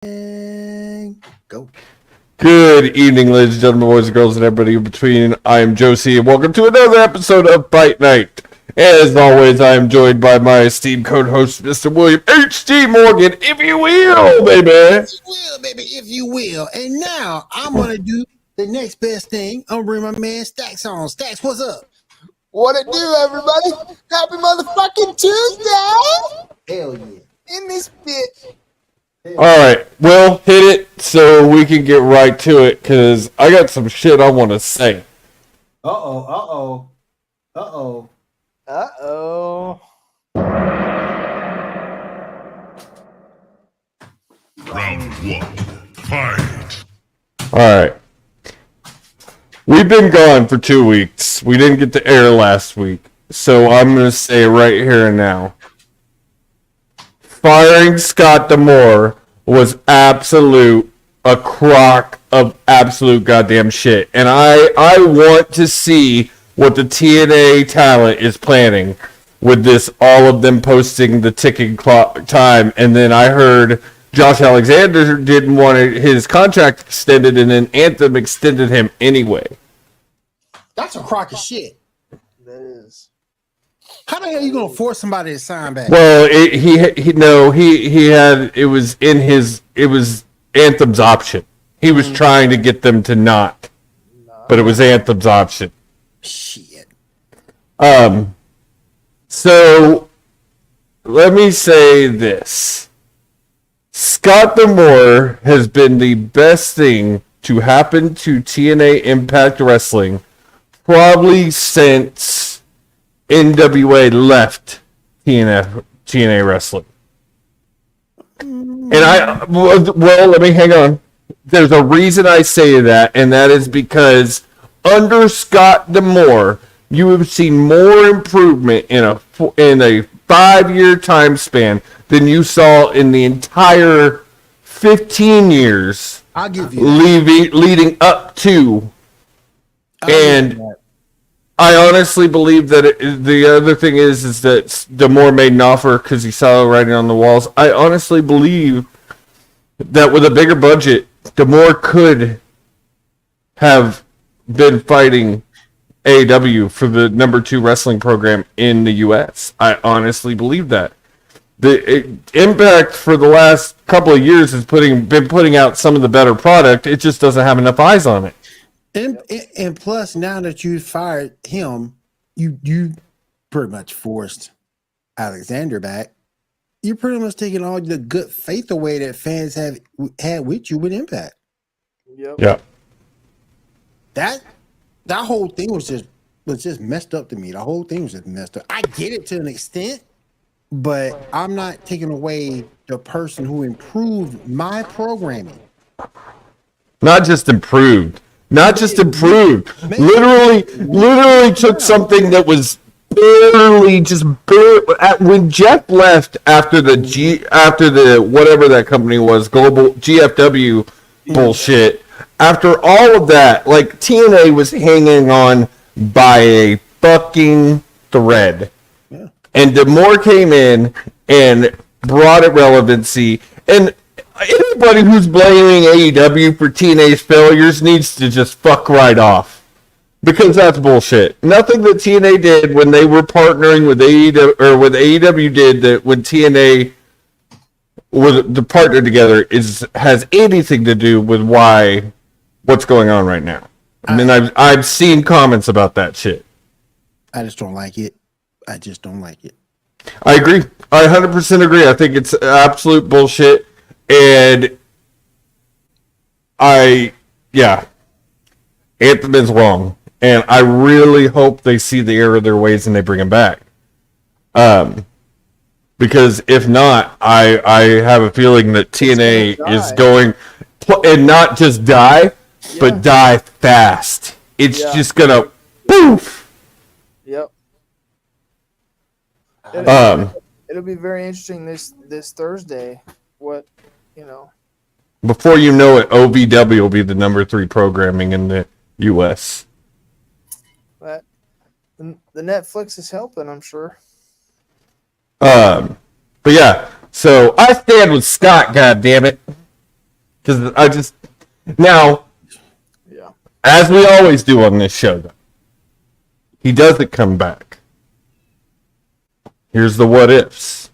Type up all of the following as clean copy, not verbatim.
And go. Good evening, ladies and gentlemen, boys and girls, and everybody in between. I am Josie, and welcome to another episode of Fight Night. As always, I am joined by my esteemed co-host, Mr. William H.G. Morgan, if you will, baby. If you will, baby, if you will. And now I'm going to do the next best thing. I'm going to bring my man Stacks on. Stacks, what's up? What it do, everybody? Happy motherfucking Tuesday! Hell yeah. In this bitch. Alright, Will, hit it so we can get right to it, because I got some shit I want to say. Uh-oh. Round one, fight. Alright. We've been gone for 2 weeks. We didn't get to air last week, so I'm going to say right here and now. Firing Scott D'Amore was a crock of absolute goddamn shit. And I want to see what the TNA talent is planning with this, all of them posting the ticking clock time. And then I heard Josh Alexander didn't want his contract extended, and then Anthem extended him anyway. That's a crock of shit. That is. How the hell are you going to force somebody to sign back? Well, it was Anthem's option. He was trying to get them to not, but it was Anthem's option. Shit. So let me say this. Scott D'Amore has been the best thing to happen to TNA Impact Wrestling probably since NWA left TNA Wrestling. And let me hang on. There's a reason I say that, and that is because under Scott D'Amore, you have seen more improvement in a 5-year time span than you saw in the entire 15 years I'll give you leading up to. And I honestly believe that the other thing is that D'Amore made an offer because he saw writing on the walls. I honestly believe that with a bigger budget, D'Amore could have been fighting AEW for the number 2 wrestling program in the U.S. I honestly believe that. The Impact for the last couple of years has been putting out some of the better product. It just doesn't have enough eyes on it. And plus, now that you fired him, you pretty much forced Alexander back. You're pretty much taking all the good faith away that fans have had with you with Impact. Yep. Yeah. That whole thing was just messed up to me. The whole thing was just messed up. I get it to an extent, but I'm not taking away the person who improved my programming. Not just improved. Literally took something that was barely when Jeff left after the whatever that company was, Global GFW bullshit. After all of that, like, TNA was hanging on by a fucking thread. Yeah. And D'Amore came in and brought it relevancy. And anybody who's blaming AEW for TNA's failures needs to just fuck right off. Because that's bullshit. Nothing that TNA did when they were partnering with AEW, or what AEW did that when TNA was the partner together, has anything to do with what's going on right now. I mean, I've seen comments about that shit. I just don't like it. I agree. I 100% agree. I think it's absolute bullshit. And Anthem is wrong. And I really hope they see the error of their ways and they bring him back. Because if not, I have a feeling that TNA is going, and not just die, but die fast. It's just gonna poof. Yep. It'll be very interesting this Thursday. Before you know it, OVW will be the number 3 programming in the U.S. But the Netflix is helping, I'm sure. But yeah, so I stand with Scott, goddammit. Because I just now, Yeah. as we always do on this show, though, he doesn't come back. Here's the what ifs.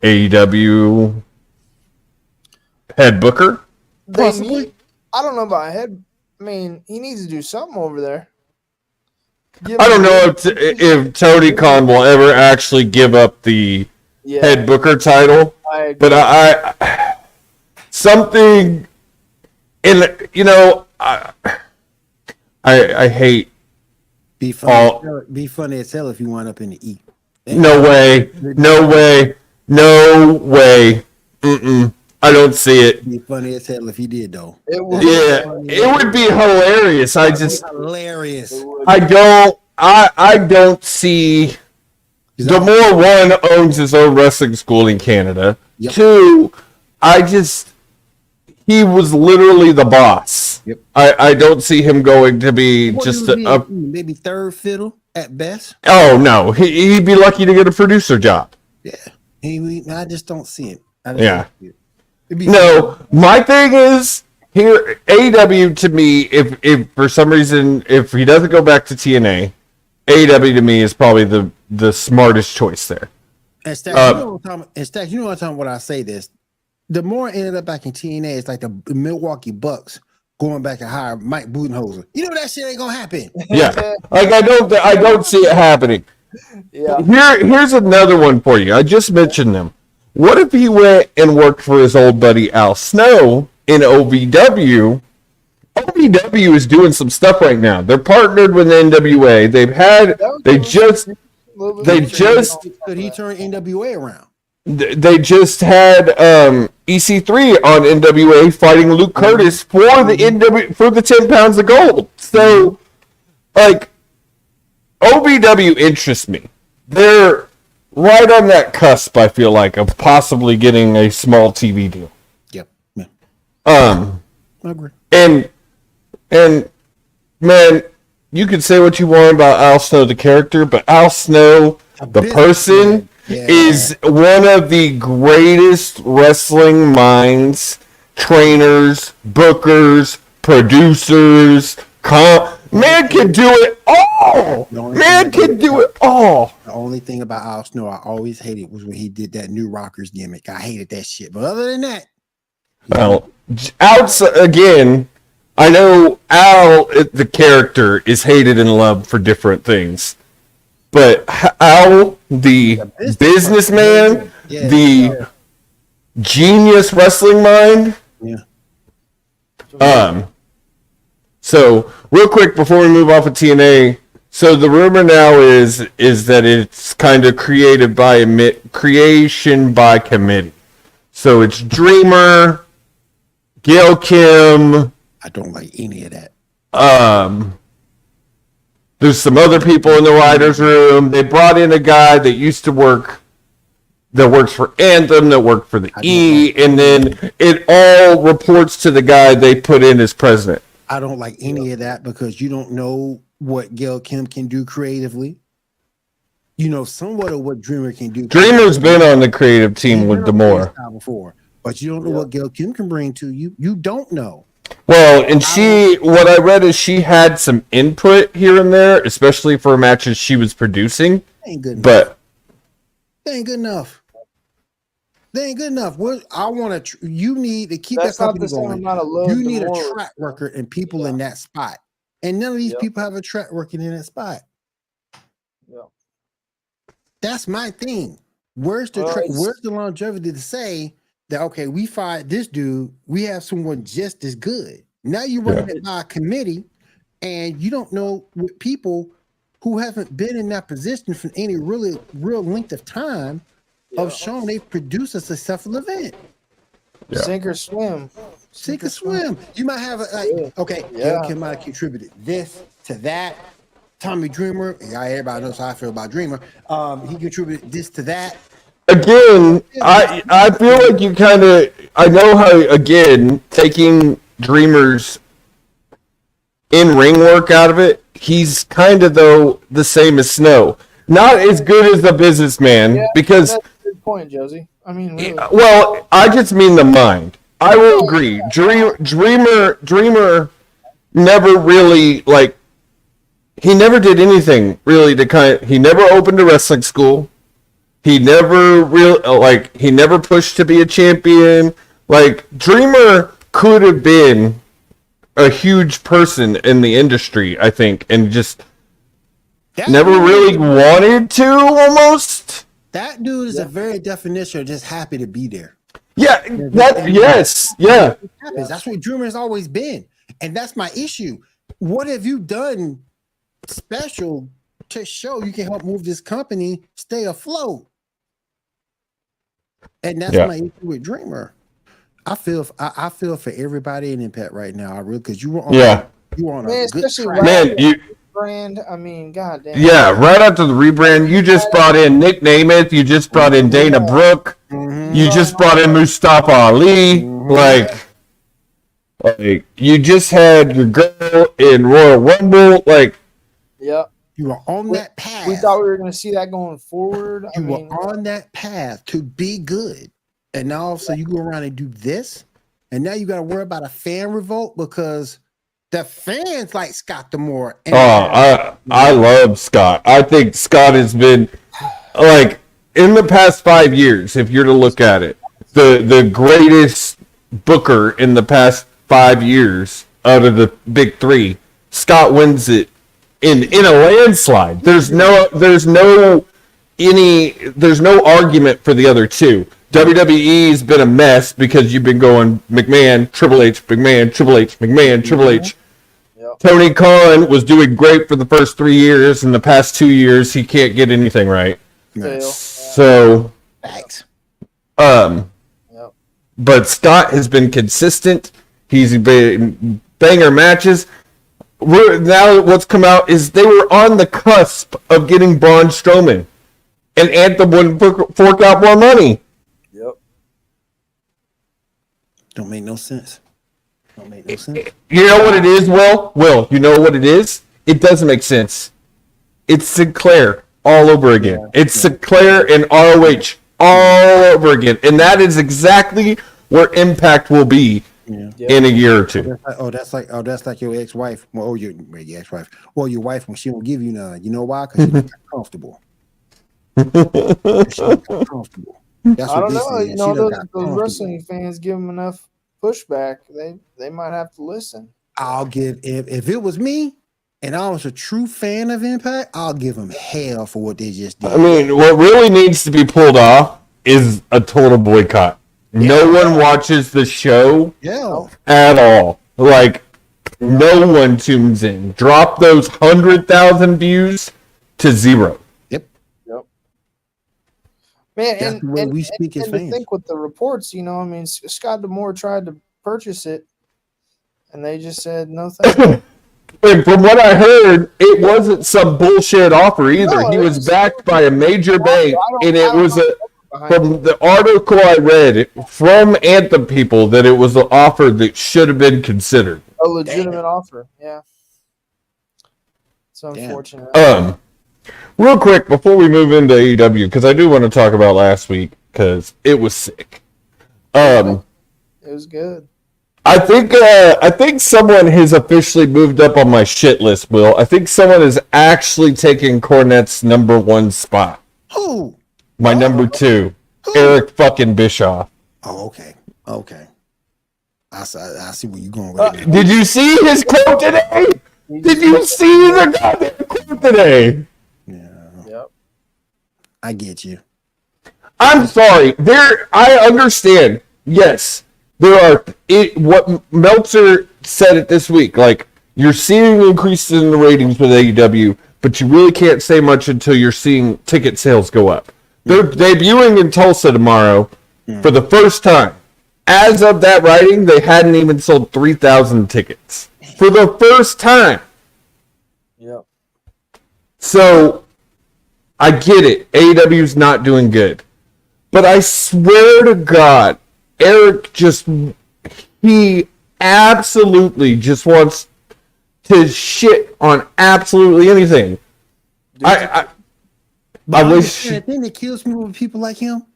AEW head booker? Possibly. I don't know about head. I mean, he needs to do something over there. I don't know if Tony Khan will ever actually give up the head booker title, but I something in I hate. Be funny. Be funny as hell if you wind up in the E. No way. Mm-mm. I don't see it. It'd be funny as hell if he did though. It would. Yeah, it would be hilarious. Hilarious. I don't see. D'Amore, one, owns his own wrestling school in Canada. Yep. Two, he was literally the boss. Yep. I don't see him going to be maybe third fiddle at best. Oh no, he'd be lucky to get a producer job. Yeah, I just don't see it. No, my thing is here. AEW to me, if for some reason if he doesn't go back to TNA, AEW to me is probably the smartest choice there. And Stack, you know what I'm talking about when I say this. The more ended up back in TNA, it's like the Milwaukee Bucks going back and hire Mike Budenholzer. You know that shit ain't gonna happen. Yeah, like I don't see it happening. Yeah. Here's another one for you. I just mentioned them. What if he went and worked for his old buddy Al Snow in OVW? OVW is doing some stuff right now. They're partnered with NWA. Could he turn NWA around? They just had EC3 on NWA fighting Luke Curtis for the 10 pounds of gold. So, like, OVW interests me. They're right on that cusp, I feel like, of possibly getting a small TV deal. Yep. Yeah. I agree. And man, you can say what you want about Al Snow, the character, but Al Snow, the person, is one of the greatest wrestling minds, trainers, bookers, producers. Man can do it all. Man can do it all. The only thing about Al Snow I always hated was when he did that New Rockers gimmick. I hated that shit. But other than that, well, outside again, I know Al, the character, is hated and loved for different things. But Al, the businessman, the genius wrestling mind. Yeah. So real quick before we move off of TNA, so the rumor now is that it's kind of creation by committee. So it's Dreamer, Gail Kim. I don't like any of that. There's some other people in the writers' room. They brought in a guy that works for Anthem, that worked for the E, and then it all reports to the guy they put in as president. I don't like any of that because you don't know what Gail Kim can do creatively. You know somewhat of what Dreamer can do. Dreamer's been on the creative team with D'Amore before, but you don't know what Gail Kim can bring to you. You don't know. Well, and what I read is she had some input here and there, especially for matches she was producing. Ain't good enough. But they ain't good enough. They ain't good enough. You need to keep That's that company not the same going. amount of love. You need a track record and people in that spot. And none of these people have a track record in that spot. Yeah. That's my thing. Where's the longevity to say that, okay, we fired this dude, we have someone just as good. Now you're running it by a committee and you don't know what people who haven't been in that position for any real length of time of showing they produce a successful event. Yeah. Sink or swim. Sink or swim. You might have Gail Kim might have contributed this to that. Tommy Dreamer, everybody knows how I feel about Dreamer. He contributed this to that. Again, I feel like you kind of, I know how, again, taking Dreamer's in-ring work out of it, he's kind of, though, the same as Snow. Not as good as the businessman, because... That's a good point, Josie. I mean, really. Well, I just mean the mind. I will agree. Dreamer never really like. He never did anything really to he never opened a wrestling school. He never he never pushed to be a champion. Like Dreamer could have been a huge person in the industry, I think, and just never really wanted to almost. That dude is a very definition of just happy to be there. Yeah, yes. That's what Dreamer has always been. And that's my issue. What have you done special to show you can help move this company stay afloat? And that's my issue with Dreamer. I feel for everybody in Impact right now. I really, because you were on a good track. Man, brand. I mean, goddamn. Yeah, right after the rebrand, you just brought in Nick Namath. You just brought in Dana Brooke. Mm-hmm. You just brought in Mustafa Ali. Mm-hmm. Like you just had your girl in Royal Rumble. Like, yeah. You were on that path. We thought we were going to see that going forward. You were on that path to be good. And now also you go around and do this. And now you got to worry about a fan revolt because the fans like Scott D'Amore. I love Scott. I think Scott has been, like, in the past 5 years, if you're to look at it, the greatest booker in the past 5 years out of the big three. Scott wins it in a landslide. There's no argument for the other two. WWE's been a mess because you've been going McMahon, Triple H, McMahon, Triple H, McMahon, Triple H. Yep. Tony Khan was doing great for the first 3 years. In the past 2 years, he can't get anything right. So, thanks. But Scott has been consistent. He's been banger matches. Now what's come out is they were on the cusp of getting Braun Strowman, and Anthem wouldn't fork out more money. Yep. Don't make no sense. You know what it is, Will? You know what it is? It doesn't make sense. It's Sinclair all over again. Yeah. It's Sinclair and ROH all over again. And that is exactly where Impact will be in a year or two. That's like your ex-wife. Well, your ex-wife. Well, your wife when she won't give you none. You know why? Because she's not comfortable. She's not comfortable. That's I don't know. You know, those wrestling fans give them enough pushback. They might have to listen. I'll give if it was me and I was a true fan of Impact, I'll give them hell for what they just did. I mean, what really needs to be pulled off is a total boycott. Yeah. No one watches the show at all. Like, no one tunes in. Drop those 100,000 views to 0. Man, and we speak as fans. To think with the reports, you know, I mean, Scott D'Amore tried to purchase it, and they just said no thank you. And from what I heard, it wasn't some bullshit offer either. No, he was backed by a major bank, and it was from the article I read from Anthem people that it was an offer that should have been considered. A legitimate offer, yeah. It's unfortunate. Real quick, before we move into AEW, because I do want to talk about last week, because it was sick. It was good. I think someone has officially moved up on my shit list, Will. I think someone is actually taking Cornette's number 1 spot. Who? My number 2. Who? Eric fucking Bischoff. Oh, okay. I see where you're going with it. Did you see his quote today? Did you see the goddamn quote today? I get you. I'm sorry. I understand. Yes, there are. What Meltzer said it this week. Like, you're seeing increases in the ratings with AEW, but you really can't say much until you're seeing ticket sales go up. They're debuting in Tulsa tomorrow for the first time. As of that writing, they hadn't even sold 3,000 tickets for the first time. Yep. So, I get it. AEW's not doing good. But I swear to God, Eric he absolutely just wants to shit on absolutely anything. I wish. The thing that kills me with people like him,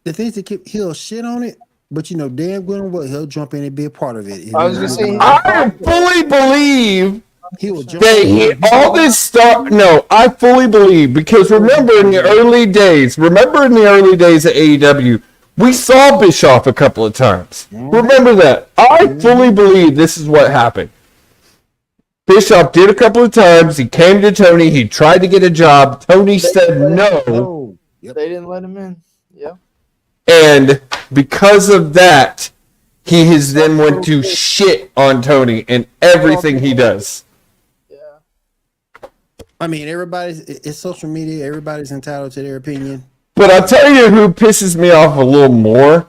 the things that he'll shit on it, But you know, damn good and well, he'll jump in and be a part of it. I was gonna say, I fully believe he will jump that in. all this stuff. No, I fully believe because remember in the early days of AEW, we saw Bischoff a couple of times. Remember that. I fully believe this is what happened. Bischoff did a couple of times. He came to Tony. He tried to get a job. Tony said no. Yep. They didn't let him in. Yeah. And because of that, he has then went to shit on Tony and everything he does. Yeah. I mean, it's social media. Everybody's entitled to their opinion. But I'll tell you who pisses me off a little more.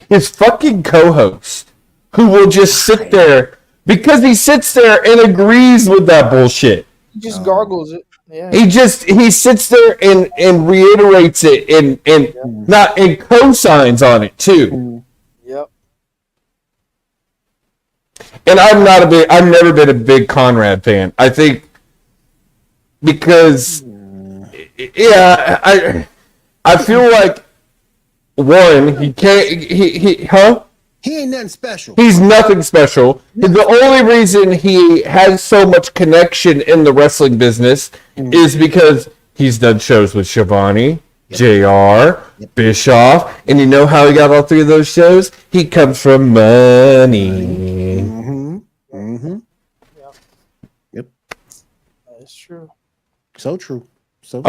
His fucking co-host, who will just sit there because he sits there and agrees with that bullshit. He just gargles it. Yeah. He sits there and reiterates it and not and co-signs on it too. Yep. And I've never been a big Conrad fan. I think because I feel like one, he can't He ain't nothing special. He's nothing special. The only reason he has so much connection in the wrestling business is because he's done shows with Shivani, JR, Bischoff, and you know how he got all three of those shows? He comes from money. Yep. That's true. So true. So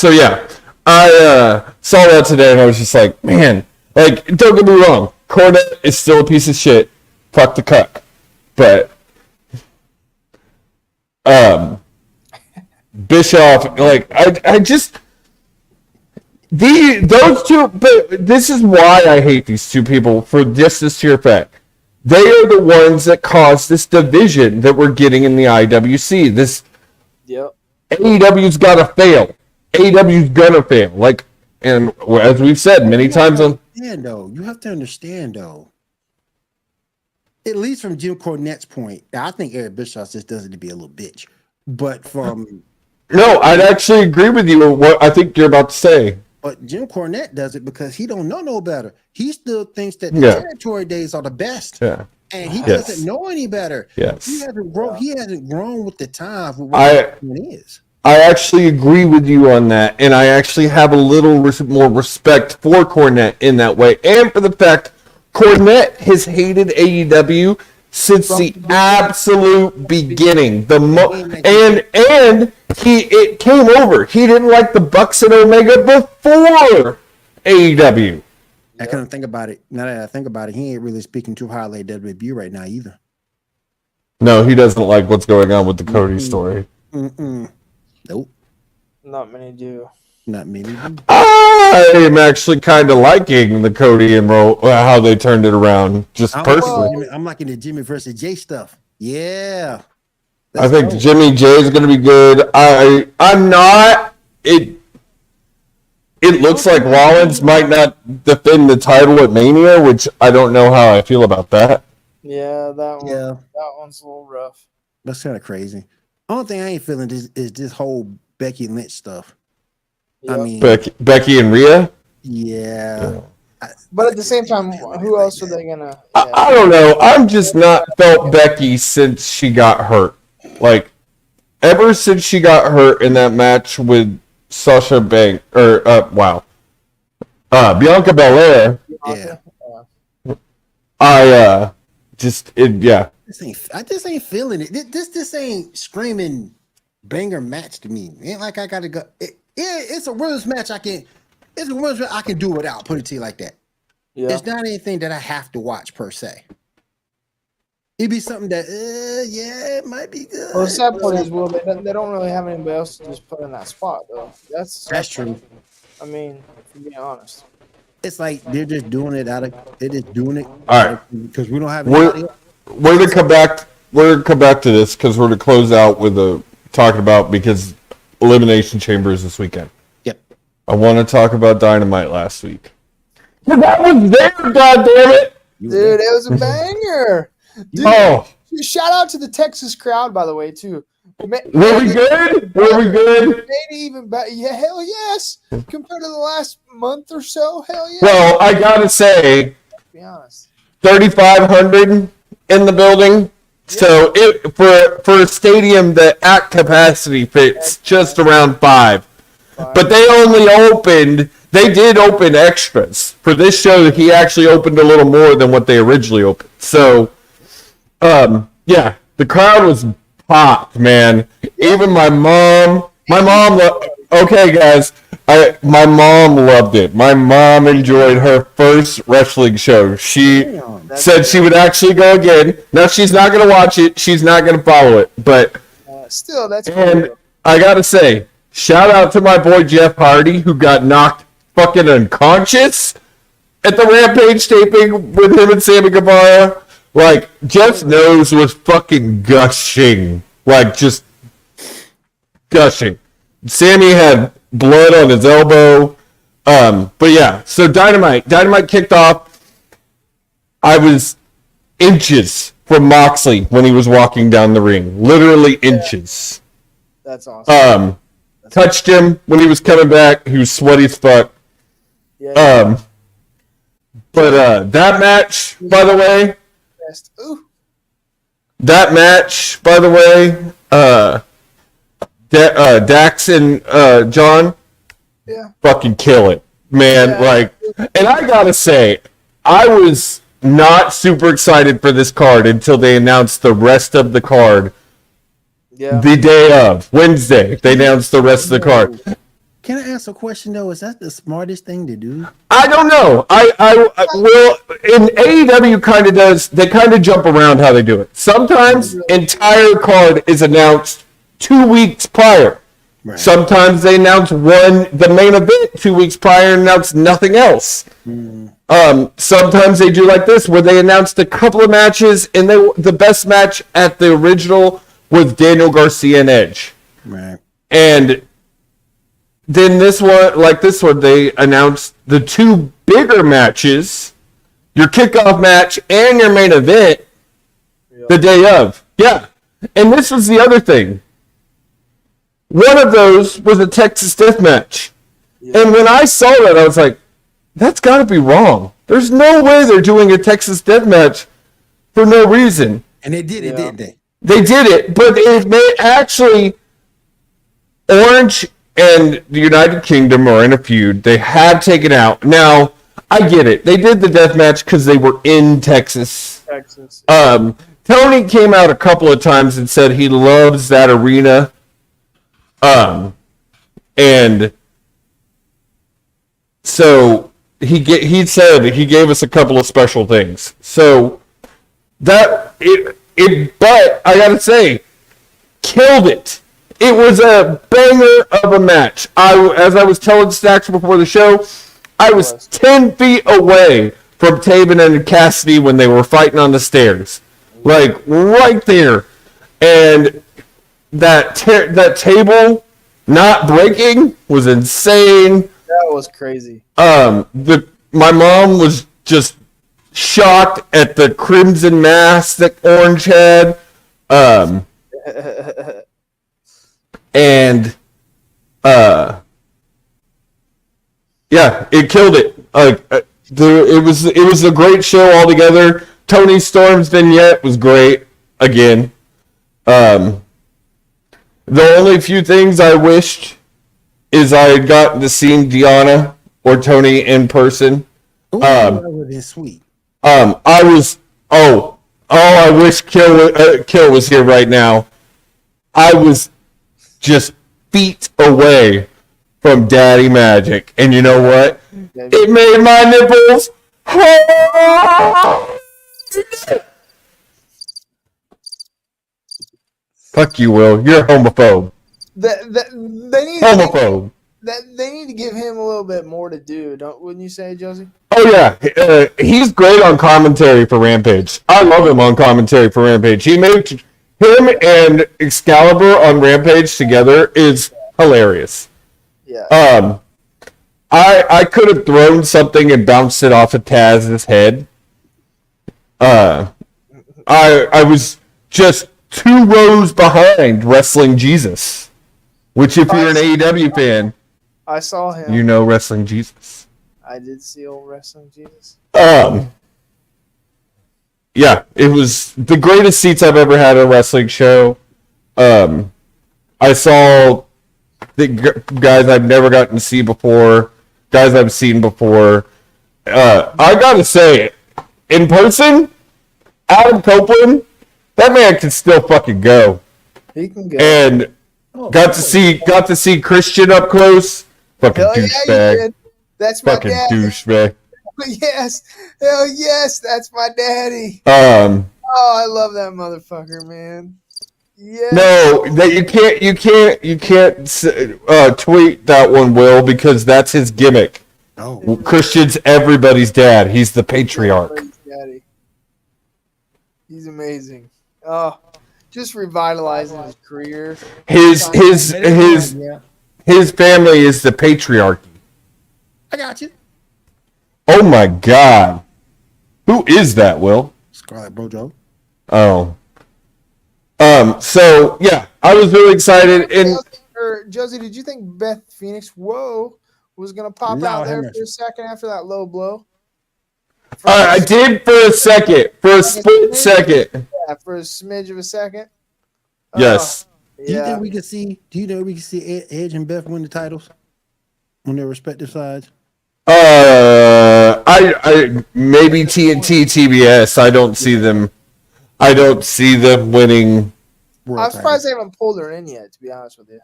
yeah, I saw that today and I was just like, man, like, don't get me wrong, Cornette is still a piece of shit. Fuck the cuck. But Bischoff, like, I just those two, but this is why I hate these two people for just this sheer fact. They are the ones that caused this division that we're getting in the IWC. This AEW's gotta fail. AEW's gonna fail. Like, and as we've said many times on... You have to understand, though. At least from Jim Cornette's point, I think Eric Bischoff just does it to be a little bitch. But from... No, I'd actually agree with you on what I think you're about to say. But Jim Cornette does it because he don't know no better. He still thinks that the territory days are the best. Yeah. And he doesn't know any better. Yes. He hasn't grown with the times with what it is. I actually agree with you on that, and I actually have a little more respect for Cornette in that way, and for the fact Cornette has hated AEW since the absolute beginning. It came over. He didn't like the Bucks and Omega before AEW. I couldn't think about it. Now that I think about it, he ain't really speaking too highly of WWE right now either. No, he doesn't like what's going on with the Cody story. Nope. Not many do. Not many do. I am actually kind of liking the Cody and how they turned it around, just personally. I'm liking the Jimmy versus Jay stuff. Yeah. I think Jimmy J is going to be good. I'm not. It looks like Rollins might not defend the title at Mania, which I don't know how I feel about that. Yeah, that one's a little rough. That's kind of crazy. Only thing I ain't feeling is this whole Becky Lynch stuff. Yep. I mean, Becky and Rhea. Yeah. But at the same time, who else are they gonna? I don't know. I'm just not felt Becky since she got hurt. Like, ever since she got hurt in that match with Sasha Banks, Bianca Belair. Yeah. I just ain't feeling it. This ain't screaming banger match to me. It ain't like I gotta go. It's a women's match I can do without. Put it to you like that. Yeah. It's not anything that I have to watch per se. It'd be something that it might be good. Well, the sad part is, they don't really have anybody else to just put in that spot though. That's true. I mean, to be honest, it's like they're just doing it all right, because we don't have. We're gonna come back. We're gonna come back to this because we're gonna close out with talking about because Elimination Chamber is this weekend. Yep. I want to talk about Dynamite last week. That was there, goddammit! Dude, it was a banger. Dude, shout out to the Texas crowd, by the way, too. Were we good? Were we good? Maybe even better. Yeah, hell yes. Compared to the last month or so, hell yeah. Well, I gotta say, to be honest, 3,500 in the building. Yeah. So it for a stadium that at capacity fits just around 5. But they did open extras. For this show, he actually opened a little more than what they originally opened. So, yeah, the crowd was popped, man. Even my mom, okay, guys, my mom loved it. My mom enjoyed her first wrestling show. She said she would actually go again. Now, she's not going to watch it. She's not going to follow it. But still, that's cool. And I got to say, shout out to my boy Jeff Hardy, who got knocked fucking unconscious at the Rampage taping with him and Sammy Guevara. Like, Jeff's nose was fucking gushing. Like, just gushing. Sammy had blood on his elbow. But yeah, so Dynamite kicked off. I was inches from Moxley when he was walking down the ring. Literally inches. That's awesome. Touched him when he was coming back. He was sweaty as fuck. Yeah. But that match, by the way. Dax and John. Yeah. Fucking kill it, man. Yeah. Like, and I gotta say, I was not super excited for this card until they announced the rest of the card. Yeah. The day of Wednesday, they announced the rest of the card. Can I ask a question though? Is that the smartest thing to do? I don't know. I well, in AEW kind of does. They kind of jump around how they do it. Sometimes entire card is announced 2 weeks prior. Right. Sometimes they announce the main event 2 weeks prior and announce nothing else. Sometimes they do like this, where they announced a couple of matches, and the best match at the original was Daniel Garcia and Edge. Right. And then this one, they announced the 2 bigger matches, your kickoff match and your main event, the day of. Yeah. And this was the other thing. One of those was a Texas Death Match. Yeah. And when I saw that, I was like, that's got to be wrong. There's no way they're doing a Texas Death Match for no reason. And they did it, didn't they? They did it, but it may actually, Orange and the United Kingdom are in a feud. They have taken out. Now, I get it. They did the death match because they were in Texas. Tony came out a couple of times and said he loves that arena. And so he said he gave us a couple of special things. So but I gotta say, killed it. It was a banger of a match. As I was telling Stacks before the show, I was 10 feet away from Taven and Cassidy when they were fighting on the stairs. Like, right there. And that table not breaking was insane. That was crazy. My mom was just shocked at the crimson mask that Orange had. And yeah, it killed it. It was a great show altogether. Tony Storm's vignette was great again. The only few things I wished is I had gotten to see Deanna or Tony in person. Ooh, that would have been sweet. I wish Kill was here right now. I was just feet away from Daddy Magic, and you know what? It made my nipples hard. Fuck you, Will. You're a homophobe. Homophobe. They need to give him a little bit more to do, wouldn't you say, Josie? Oh, yeah. He's great on commentary for Rampage. I love him on commentary for Rampage. Him and Excalibur on Rampage together is hilarious. Yeah. I could have thrown something and bounced it off of Taz's head. I was just 2 rows behind Wrestling Jesus. Which, if you're an AEW fan, I saw him. you know Wrestling Jesus. I did see old Wrestling Jesus. Yeah, it was the greatest seats I've ever had at a wrestling show. I saw the guys I've never gotten to see before, guys I've seen before. I gotta say, in person, Adam Copeland, that man can still fucking go. He can go. And got to see Christian up close. Fucking douchebag. Yeah, that's my fucking daddy. Douchebag. Yes, hell yes, that's my daddy. Oh, I love that motherfucker, man. Yes. No, that you can't tweet that one, Will, because that's his gimmick. Oh, Christian's everybody's dad. He's the patriarch. Daddy. He's amazing. Oh, just revitalizing his career. His family is the patriarchy. I got you. Oh my God, who is that, Will? Scarlett Bojo. Oh. So yeah, I was really excited. And Josie, did you think Beth Phoenix, was gonna pop out there for a second after that low blow? I did for a second, for a split second. Yeah, for a smidge of a second. Yes. Do you think we could see? Do you know we could see Edge and Beth win the titles on their respective sides? I maybe TNT, TBS. I don't see them. I don't see them winning. I'm surprised they haven't pulled her in yet, to be honest with you.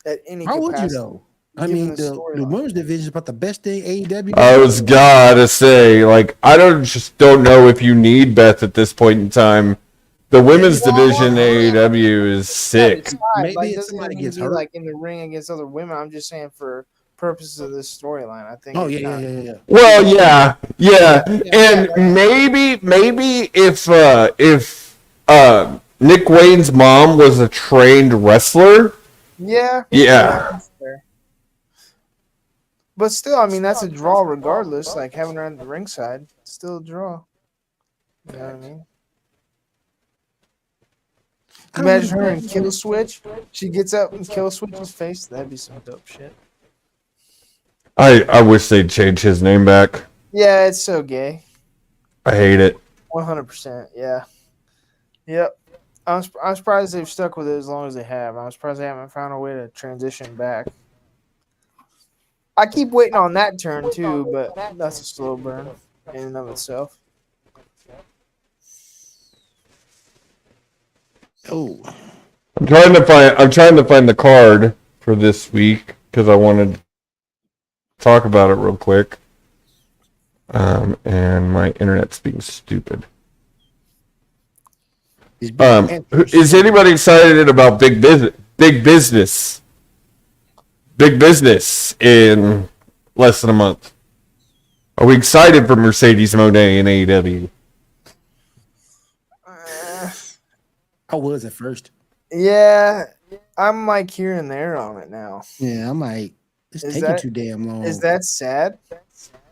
At any How capacity, would you though? I mean, the women's division is about the best thing AEW. I was gotta say, like, I don't know if you need Beth at this point in time. The women's division AEW is sick. Maybe if somebody gets hurt, like in the ring against other women. I'm just saying for purposes of this storyline, I think. Oh yeah. Well, yeah, and maybe if Nick Wayne's mom was a trained wrestler. Yeah. But still, I mean, that's a draw regardless. Like having her on the ringside, still a draw. You know what I mean? Imagine her in Kill Switch. She gets up and Kill Switch's face. That'd be some dope shit. I wish they'd change his name back. Yeah, it's so gay. I hate it. 100%. Yeah. Yep. I'm surprised they've stuck with it as long as they have. I'm surprised they haven't found a way to transition back. I keep waiting on that turn too, but that's a slow burn in and of itself. Oh, I'm trying to find the card for this week because I wanted to talk about it real quick. And my internet's being stupid. Is anybody excited about big business? Big business in less than a month. Are we excited for Mercedes Moné and AEW? I was at first. Yeah, I'm like here and there on it now. Yeah, I'm like, it's taking too damn long. Is that sad?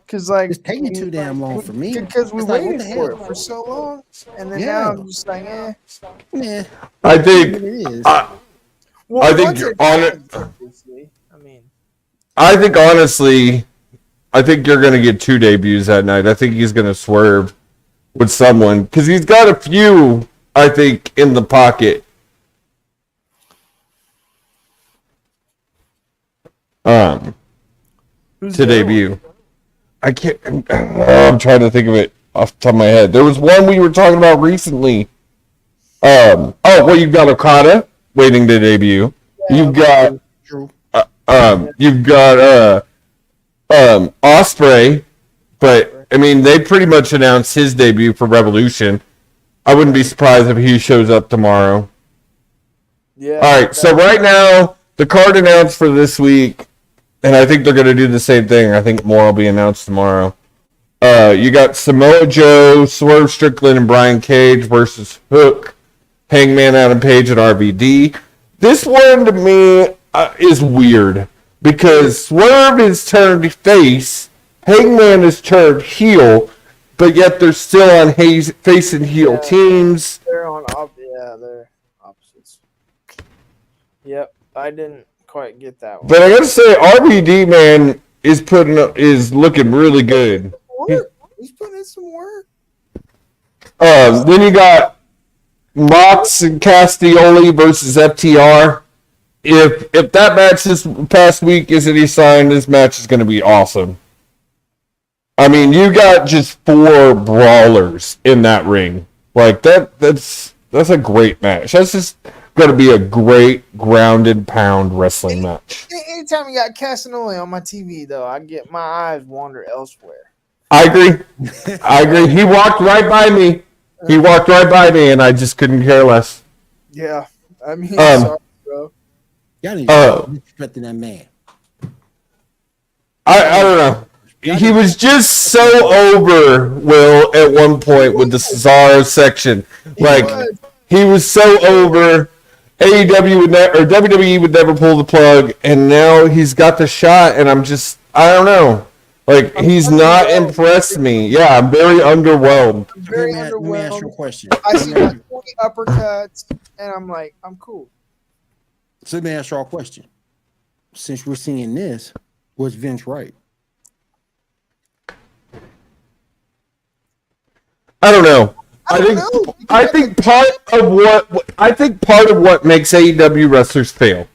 Because like it's taking too damn long for me. Because we waited for it for so long, and then now I'm just like, Yeah. I think it is. I think you're on it. I think honestly, I think you're gonna get 2 debuts that night. I think he's gonna swerve with someone because he's got a few. I think in the pocket. To debut. I can't. I'm trying to think of it off the top of my head. There was one we were talking about recently. You've got Okada waiting to debut. You've got. You've got Ospreay, but I mean they pretty much announced his debut for Revolution. I wouldn't be surprised if he shows up tomorrow. Yeah. All right. So right now the card announced for this week, and I think they're going to do the same thing. I think more will be announced tomorrow. You got Samoa Joe, Swerve Strickland, and Brian Cage versus Hook, Hangman Adam Page, and RVD. This one to me is weird because Swerve is turned face, Hangman is turned heel. but yet they're still on face and heel teams. They're on they're opposites. Yep, I didn't quite get that one. But I gotta say, RVD man is looking really good. He's putting in some work. Then you got Mox and Castioli versus FTR. If that match this past week is any sign, this match is going to be awesome. I mean, you got just 4 brawlers in that ring. Like that's a great match. That's just going to be a great grounded pound wrestling match. Anytime you got Casanoli on my TV, though, my eyes wander elsewhere. I agree. He walked right by me. And I just couldn't care less. Yeah, I mean, sorry, bro. Y'all need to disrespect that man. I don't know. He was just so over, Will, at one point with the Cesaro section. Like, he was so over. WWE would never pull the plug, and now he's got the shot, and I don't know. Like, he's not impressed me. Yeah, I'm very underwhelmed. Very Let me ask you a question. I see like 20 uppercuts, and I'm like, I'm cool. So let me ask you a question. Since we're seeing this, was Vince right? I don't know. I think part of what makes AEW wrestlers fail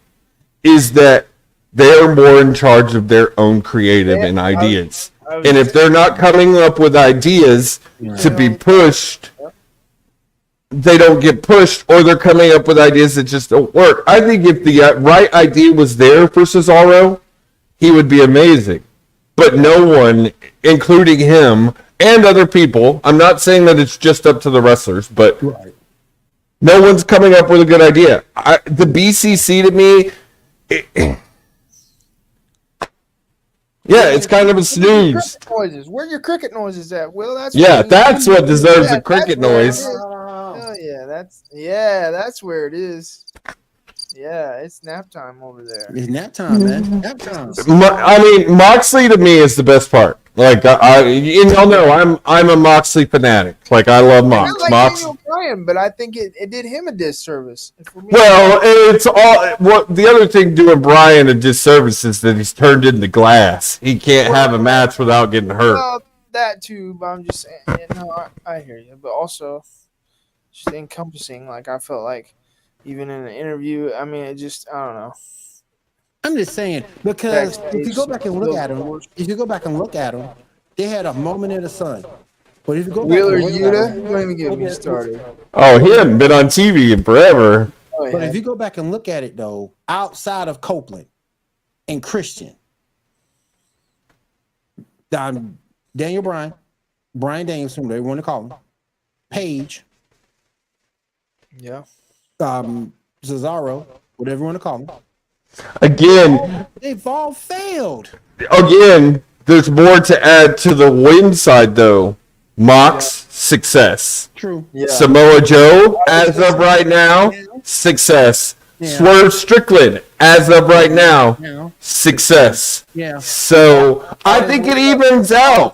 is that they're more in charge of their own creative and ideas. And if they're not coming up with ideas to be pushed, they don't get pushed, or they're coming up with ideas that just don't work. I think if the right idea was there for Cesaro, he would be amazing. But no one, including him and other people, I'm not saying that it's just up to the wrestlers, but no one's coming up with a good idea. The BCC to me... Yeah, it's kind of a snooze. Where are your cricket noises at, Will? That's what deserves a cricket noise. Oh yeah, that's where it is. Yeah, it's nap time over there. It's nap time, man. Nap time. I mean, Moxley to me is the best part. Like y'all know, I'm a Moxley fanatic. Like I love Mox. I like Daniel Bryan, but I think it did him a disservice. Well, it's all. What the other thing doing Bryan a disservice is that he's turned into glass. He can't have a match without getting hurt. Well, that too, but I'm just saying. I hear you, but also just encompassing. Like I felt like even in an interview, I mean, I don't know. I'm just saying, because if you go back and look at them, they had a moment in the sun. But if you go back Wheeler and look Yuta, at them, don't even get me started. Oh, he hadn't been on TV in forever. But if you go back and look at it, though, outside of Copeland and Christian, Daniel Bryan, Bryan Danielson, whatever you want to call him, Paige, Cesaro, whatever you want to call him. Again, They've all failed. Again, there's more to add to the win side, though. Mox, success. True. Yeah. Samoa Joe, as of right now, success. Yeah. Swerve Strickland, as of right now, success. Yeah. So I think it evens out.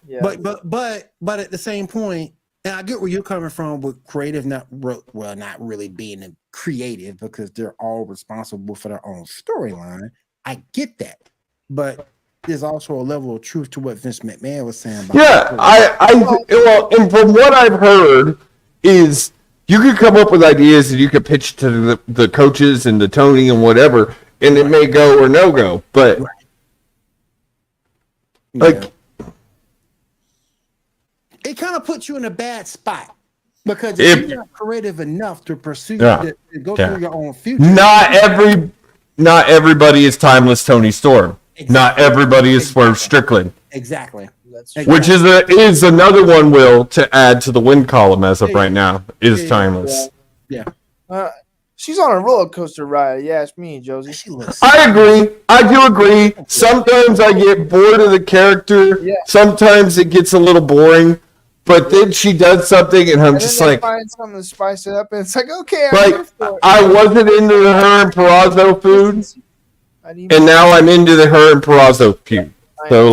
Yeah. But at the same point, and I get where you're coming from with creative, not really being creative because they're all responsible for their own storyline. I get that, but there's also a level of truth to what Vince McMahon was saying. And from what I've heard is you could come up with ideas and you could pitch to the coaches and to Tony and whatever, and it may go or no go, but it kind of puts you in a bad spot because if you're not creative enough to pursue to go through your own future. Not everybody is timeless Tony Storm. Exactly. Not everybody is Swerve Strickland. Exactly. Which is another one, Will, to add to the win column as of right now, is timeless. Yeah. She's on a roller coaster ride. Yeah, it's me, Josie. I agree. I do agree. Sometimes I get bored of the character. Yeah. Sometimes it gets a little boring. But then she does something, and I'm just like, find something to spice it up, and it's like, okay. I wasn't into the her and Perazo food, and now I'm into the her and Perazo feud. So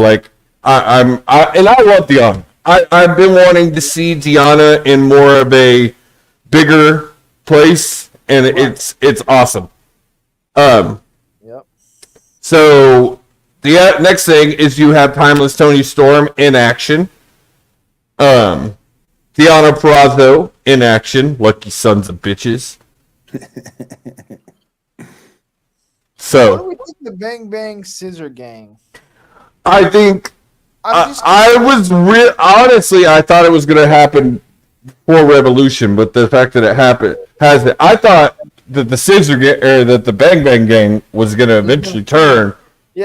and I love Deanna. I've been wanting to see Deanna in more of a bigger place, and it's awesome. Yep. So the next thing is you have Timeless Tony Storm in action. Deanna Purrazzo in action. Lucky sons of bitches. So What do we think of the Bang Bang Scissor Gang? I think honestly, I thought it was going to happen for Revolution, but the fact that it happened hasn't. I thought that the Bang Bang Gang was going to eventually turn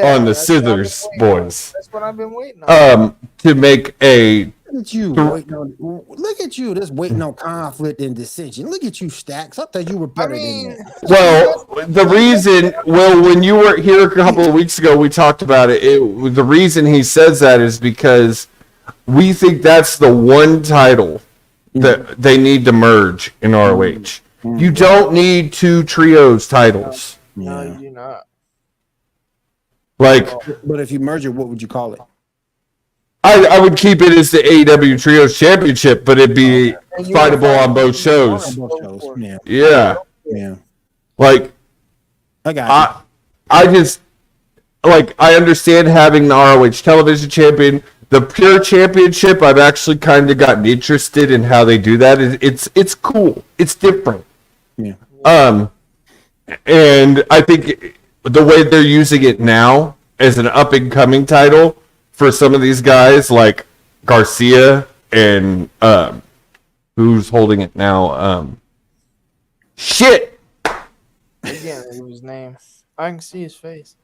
on the Scissors boys. That's what I've been waiting on. To make a. Look at you, just waiting on conflict and dissension. Look at you, Stacks. I thought you were better than that. Well, the reason, when you were here a couple of weeks ago, we talked about it. The reason he says that is because we think that's the one title that they need to merge in ROH. You don't need two trios titles. No, you do not. But if you merge it, what would you call it? I would keep it as the AEW Trios Championship, but it'd be fightable on both shows. Yeah. Like, I got I just I understand having the ROH Television Champion. The Pure Championship, I've actually kind of gotten interested in how they do that. It's cool. It's different. Yeah. And I think the way they're using it now as an up and coming title for some of these guys like Garcia and who's holding it now? Shit. Again, it was his name. I can see his face.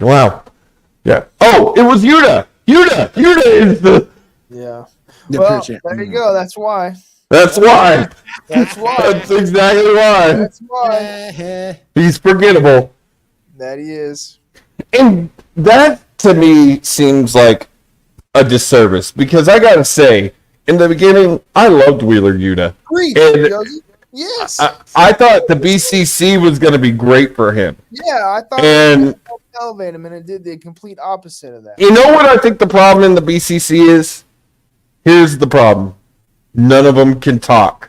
Wow. Yeah. Oh, it was Yuta. Yuta is the. Yeah. Well, there you go. That's why. That's why. That's why. That's exactly why. That's why. He's forgettable. That he is. And that, to me, seems like a disservice. Because I gotta say, in the beginning, I loved Wheeler Yuta. Agreed, And yes. I thought the BCC was going to be great for him. Yeah, I thought And it would elevate him, and it did the complete opposite of that. you know what I think the problem in the BCC is? Here's the problem. None of them can talk.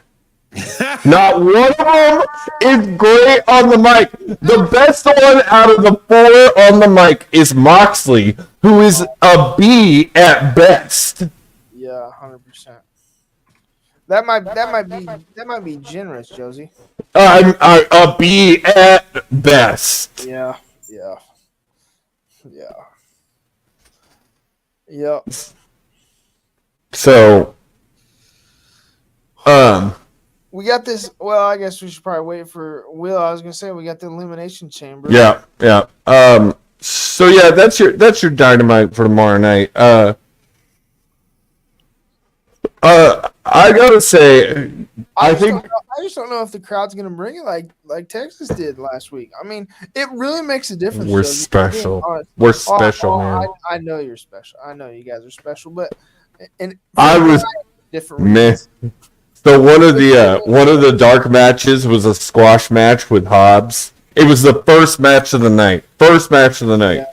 Not one of them is great on the mic. The best one out of the four on the mic is Moxley, who is a B at best. Yeah, 100%. That might be generous, Josie. I'm a B at best. Yeah. Yep. So, we got this. Well, I guess we should probably wait for Will. I was gonna say we got the Elimination Chamber. yeah. So yeah, that's your Dynamite for tomorrow night. I gotta say, I just don't know if the crowd's gonna bring it like Texas did last week. I mean, it really makes a difference. we're Josie. special. We're special, man. I know you're special. I know you guys are special, but I was different. meh. So one of the dark matches was a squash match with Hobbs. It was the first match of the night. Yeah.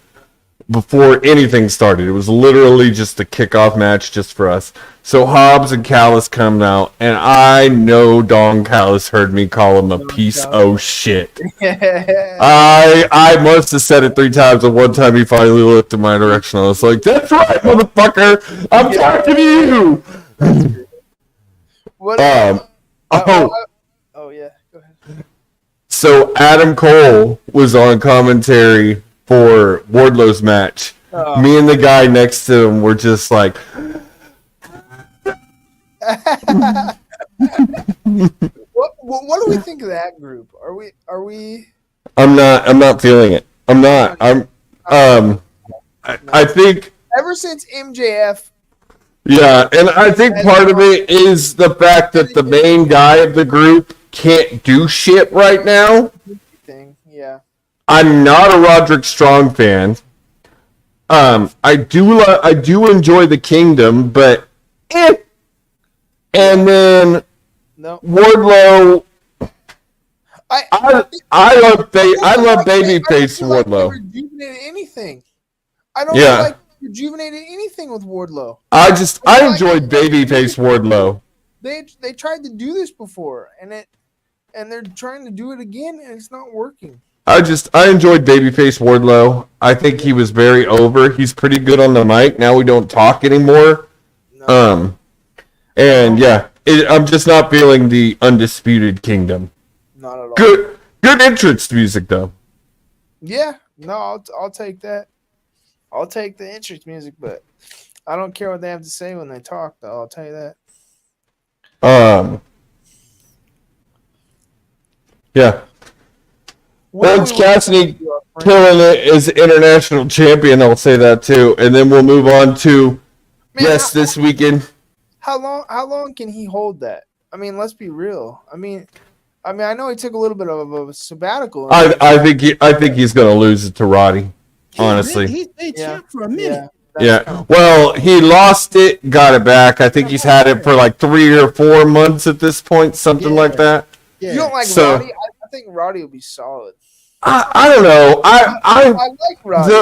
Before anything started. It was literally just a kickoff match just for us. So Hobbs and Callis come out, and I know Don Callis heard me call him a piece of shit. I must have said it 3 times, and one time he finally looked in my direction. I was like, "That's right, motherfucker! I'm talking to you." What? Yeah, go ahead. So Adam Cole was on commentary for Wardlow's match. Me and the guy next to him were just like, what do we think of that group? Are we? I'm not feeling it. I think Ever since MJF. Yeah, and I think part of it is the fact that the main guy of the group can't do shit right now. Yeah. I'm not a Roderick Strong fan. I do enjoy the Kingdom, but And then Wardlow. I love babyface Wardlow. Anything. I don't Yeah. feel like rejuvenated anything with Wardlow. I enjoyed babyface Wardlow. They tried to do this before, and they're trying to do it again, and it's not working. I enjoyed babyface Wardlow. I think he was very over. He's pretty good on the mic. Now we don't talk anymore. No. And yeah, I'm just not feeling the Undisputed Kingdom. Not at all. Good entrance music though. Yeah, no, I'll take that. I'll take the entrance music, but I don't care what they have to say when they talk, though. I'll tell you that. Yeah. Orange Cassidy killing killing it as international champion. I'll say that too, and then we'll move on to this weekend. How long can he hold that? I mean, let's be real. I mean, I know he took a little bit of a sabbatical. I think he's going to lose it to Roddy. Honestly, he's been champ for a minute. Yeah. Well, he lost it, got it back. I think he's had it for like 3 or 4 months at this point, something like that. Yeah. You don't like So- Roddy? I think Roddy will be solid. I don't know. I like Roddy.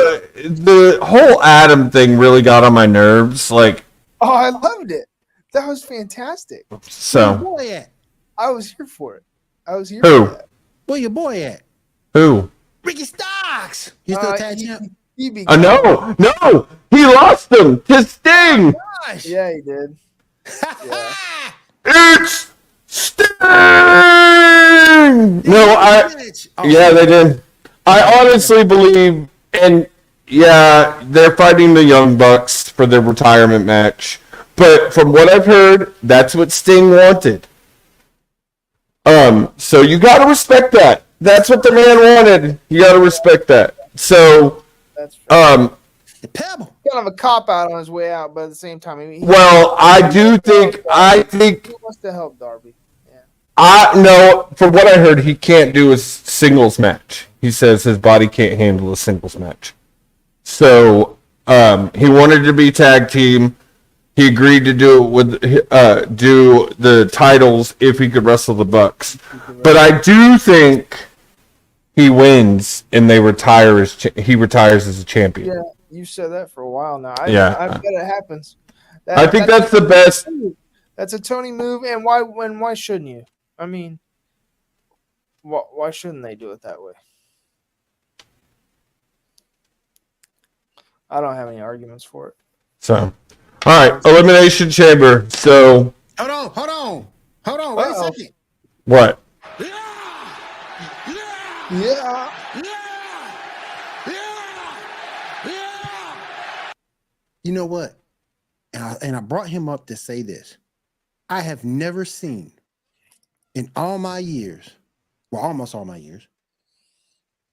The whole Adam thing really got on my nerves. Like, Oh, I loved it. That was fantastic. Where your so boy at? I was here for it. I was here Who? for that. Where your boy at? who? Ricky Starks. He's still tag champ. He be No, he lost him to Sting. Gosh. Yeah, he did. It's Sting. Yeah, they did. I honestly believe, and yeah, they're fighting the Young Bucks for their retirement match. But from what I've heard, that's what Sting wanted. So you gotta respect that. That's what the man wanted. You gotta respect that. So, That's fair. The Pebble. Kind of a cop out on his way out, but at the same time, he I think he wants to help Darby. no, from what I heard, he can't do a singles match. He says his body can't handle a singles match. So, he wanted to be tag team. He agreed to do it with do the titles if he could wrestle the Bucks. But I do think he wins and they retire he retires as a champion. Yeah, you said that for a while now. I bet it happens. I think that's the best. That's a Tony move, and why shouldn't you? I mean, why shouldn't they do it that way? I don't have any arguments for it. So, all right, Elimination Chamber. So, Hold on. Wait a second. what? Yeah. You know what? And I brought him up to say this. I have never seen in all my years, well, almost all my years,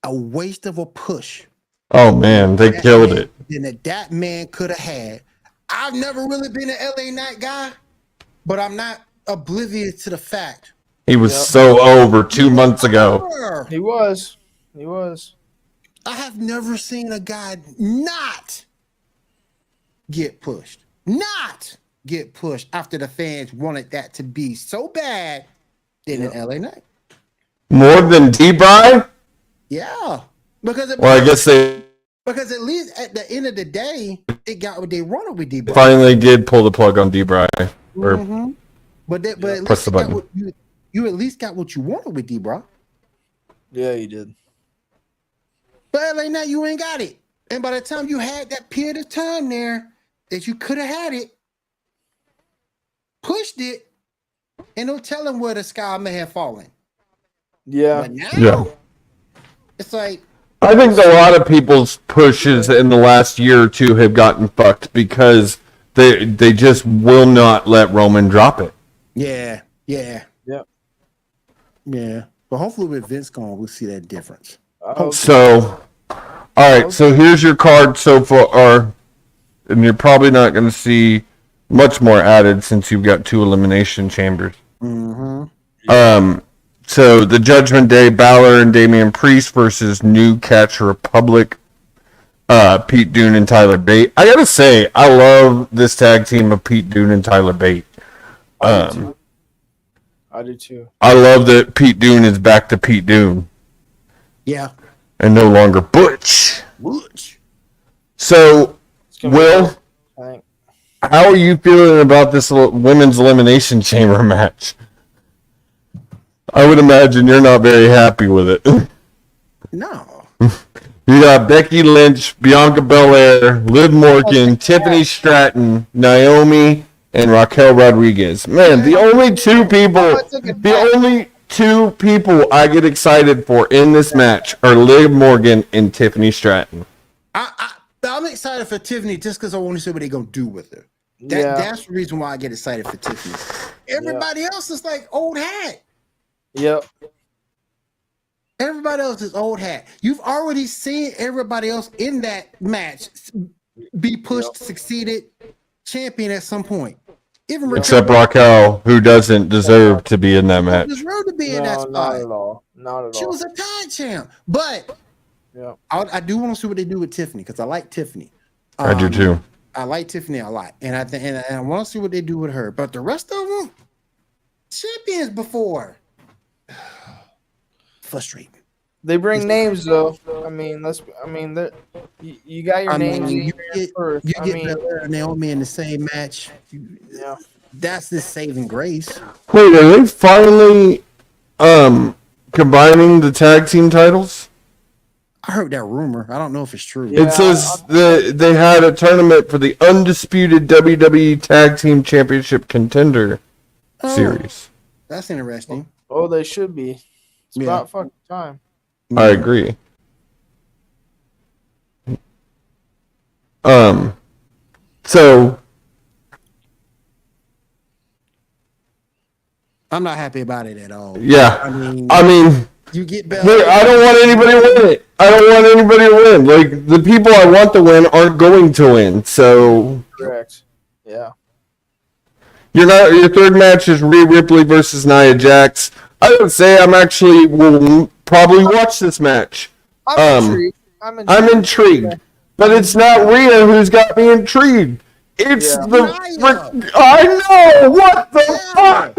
a waste of a push. Oh man, they killed it. That man could have had. I've never really been an LA Knight guy, but I'm not oblivious to the fact. He was so over 2 months ago. He was. I have never seen a guy not get pushed. Not get pushed after the fans wanted that to be so bad in an LA Knight. More than D-Bry? Yeah. Because Well, I guess they because at least at the end of the day, they got what they wanted with D-Bry. finally did pull the plug on D-Bry. Or But at press least the button. you at least got what you wanted with D-Bry. Yeah, you did. But LA Knight, you ain't got it. And by the time you had that period of time there that you could have had it, pushed it, and no telling where the sky may have fallen. Yeah. But now, Yeah. it's like, I think a lot of people's pushes in the last year or two have gotten fucked because they just will not let Roman drop it. yeah. Yep. But hopefully with Vince gone, we'll see that difference. So, all right. So here's your card so far, and you're probably not going to see much more added since you've got 2 elimination chambers. So the Judgment Day, Balor and Damian Priest versus New Catch Republic, Pete Dunne and Tyler Bate. I gotta say, I love this tag team of Pete Dunne and Tyler Bate. I do too. I love that Pete Dunne is back to Pete Dunne Yeah. and no longer Butch. Whoosh. So, It's gonna be Will, good, I think. how are you feeling about this women's elimination chamber match? I would imagine you're not very happy with it. No. You got Becky Lynch, Bianca Belair, Liv Morgan, Tiffany Stratton, Naomi, and Raquel Rodriguez. Man, the only two people I get excited for in this match are Liv Morgan and Tiffany Stratton. I'm excited for Tiffany just because I want to see what they're gonna do with her. That's the reason why I get excited for Tiffany. Everybody else is like old hat. Yep. Everybody else is old hat. You've already seen everybody else in that match be pushed, succeeded, champion at some point. Even Except Raquel, who doesn't deserve to be in that match. deserved to be in that spot. Not at all. Not at She all. was a tag champ, but Yeah. I do want to see what they do with Tiffany because I like Tiffany. I do too. I like Tiffany a lot, and I want to see what they do with her. But the rest of them, champions before, frustrating. They bring names though. I mean, you got your names. You in first. get Belair and Naomi in the same match. Yeah. That's the saving grace. Wait, are they finally combining the tag team titles? I heard that rumor. I don't know if it's true. Yeah. It says they had a tournament for the undisputed WWE Tag Team Championship Contender Series. That's interesting. Oh, they should be. It's about fucking time. I agree. So I'm not happy about it at all. yeah, I mean, you get I Belair. don't want anybody to win it. I don't want anybody to win. Like the people I want to win aren't going to win. So Correct. Yeah. your third match is Rhea Ripley versus Nia Jax. I would say I'm actually will probably watch this match. I'm intrigued. I'm intrigued, but it's not Rhea who's got me intrigued. It's I know what the fuck.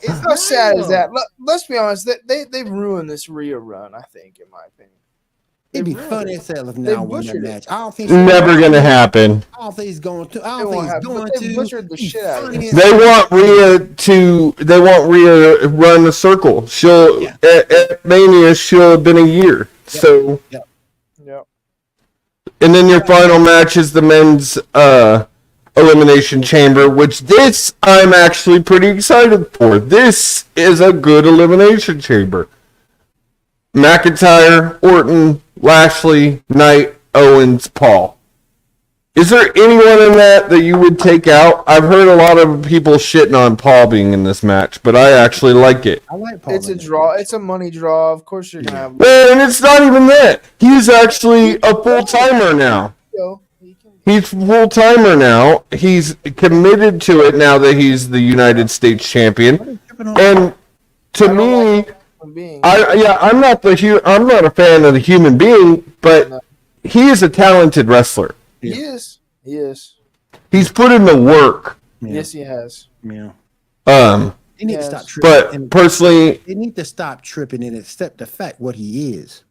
It's How sad Nia. is that? Let's be honest. They've ruined this Rhea run. I think, in my opinion. It'd be funny as hell if They now win that butchered it. match. I don't think Never gonna happen. I don't think he's going to. I They don't think won't he's happen, going but they to. butchered the shit out of it. They want Rhea to run the circle. She'll at Mania she'll have been a year. So Yep. and then your final match is the men's elimination chamber, which this I'm actually pretty excited for. This is a good elimination chamber. McIntyre, Orton, Lashley, Knight, Owens, Paul. Is there anyone in that you would take out? I've heard a lot of people shitting on Paul being in this match, but I actually like it. I like Paul. It's a draw. It's a money draw. Of course, you're gonna have. Well, and it's not even that. He's actually a full-timer now. He's full-timer now. He's committed to it now that he's the United States champion. And to me, I'm not a fan of the human being, but he is a talented wrestler. He is. He's put in the work. Yeah. Yes, he has. Yeah. Um, They need to stop tripping. but personally, They need to stop tripping and accept the fact what he is.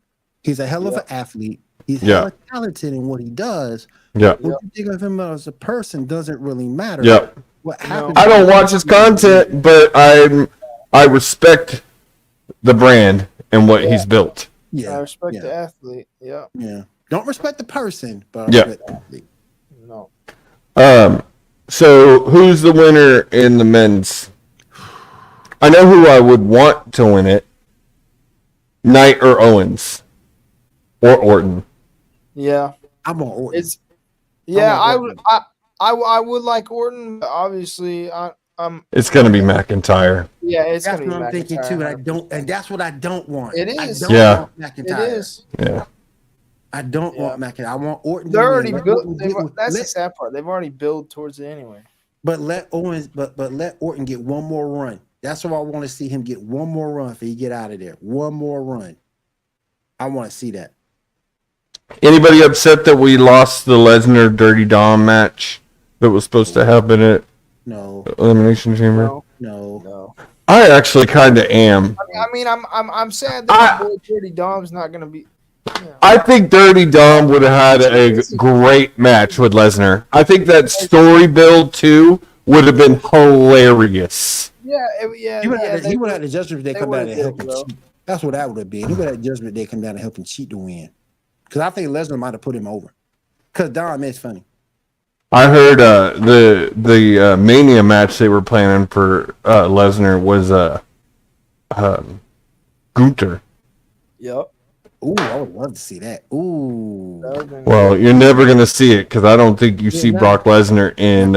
He's a hell of an athlete. He's hella talented in what he does. What you think of him as a person doesn't really matter. Yep. What happens? I don't watch his content, but I respect the brand and what he's built. Yeah. I respect the athlete. Yeah. Yeah. Don't respect the person, but Yeah. respect the athlete. No. So who's the winner in the men's? I know who I would want to win it. Knight or Owens. Or Orton. Yeah. I'm on Orton. I would like Orton, but obviously I'm. It's gonna be McIntyre. Yeah, it's That's gonna be what I'm thinking McIntyre. too, and that's what I don't want. It I is. don't Yeah. want McIntyre. It is. Yeah. I don't want McIntyre. I want Orton. They're to already win. built. That's the sad part. They've already built towards it anyway. But let Owens, but let Orton get one more run. That's what I want to see him get one more run for he get out of there. One more run. I want to see that. Anybody upset that we lost the Lesnar Dirty Dom match that was supposed to happen at No, Elimination Chamber? no. I actually kind of am. I mean, I'm sad that my boy Dirty Dom's not gonna be. I think Dirty Dom would have had a great match with Lesnar. I think that story build too would have been hilarious. Yeah, He would have had the judgment day they come down would've and help did, him cheat. That's what that would have been. He would have had judgment day come down and help him cheat to win. Because I think Lesnar might have put him over. Because Dom is funny. I heard the Mania match they were planning for Lesnar was Gunther. Yep. Ooh, I would love to see that. Ooh. Well, you're never gonna see it because I don't think you see Brock Lesnar in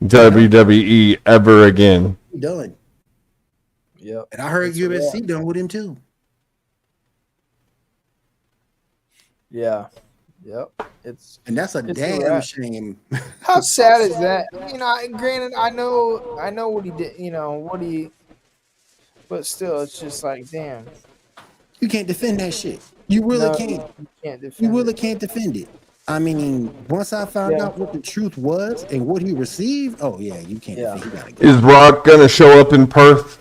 WWE ever again. He done. Yep. And I heard UFC done with him too. Yeah. Yep. And that's a It's damn a wrap. shame. How sad is that? You know, granted, I know what he did. You know what he, but still, it's just like, damn. You can't defend that shit. You really can't. You can't defend. You really can't defend it. I mean, once I found out what the truth was and what he received, oh yeah, you can't defend. You gotta go. Is Rock gonna show up in Perth?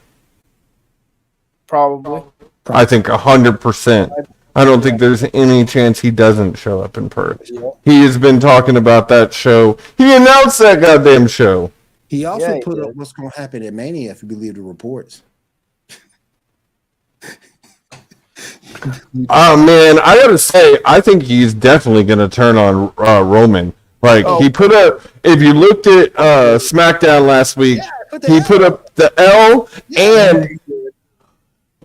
Probably. I think 100%. I don't think there's any chance he doesn't show up in Perth. Yeah. He has been talking about that show. He announced that goddamn show. He also he put up did. what's going to happen at Mania if you believe the reports. Oh man, I gotta say, I think he's definitely gonna turn on Roman. Like he put up. If you looked at SmackDown last week, he put up the L and.